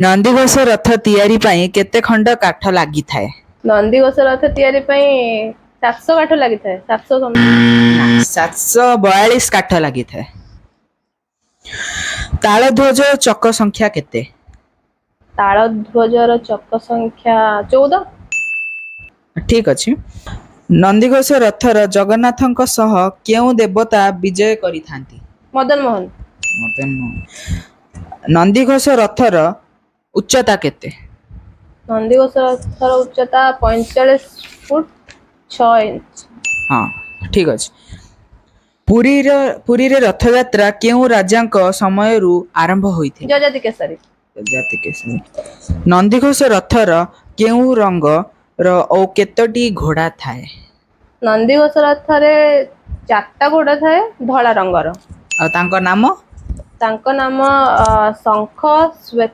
नंदीघोष रथ तैयारी पई केते खंड काठ लागि थाए? नंदीघोष रथ तैयारी पई 700 काठ लागि थाए 700 742 काठ लागि थाए। तालध्वज चक संख्या केते? तालध्वजर चक संख्या 14। ठीक अछि। नंदीघोष रथर जगन्नाथଙ୍କ सह केउ देवता विजय करिथांती? मदन मोहन। मदन मोहन। नंदीघोष रथर उच्चता केते? नंदीघोष रथर उच्चता 45 फुट 6 इंच। हाँ ठीक अछि। पुरी रे रथयात्रा केउ राजांक समयरु आरंभ होइथि? जजाति केसरी। जजाति केसरी। नंदीघोष रथर केउ रंग र ओ केतोटी घोड़ा थाए? नंदीघोष रथरे 4टा घोड़ा थाए धला रंगर। आ तांको नाम? तांको नाम शंख, श्वेत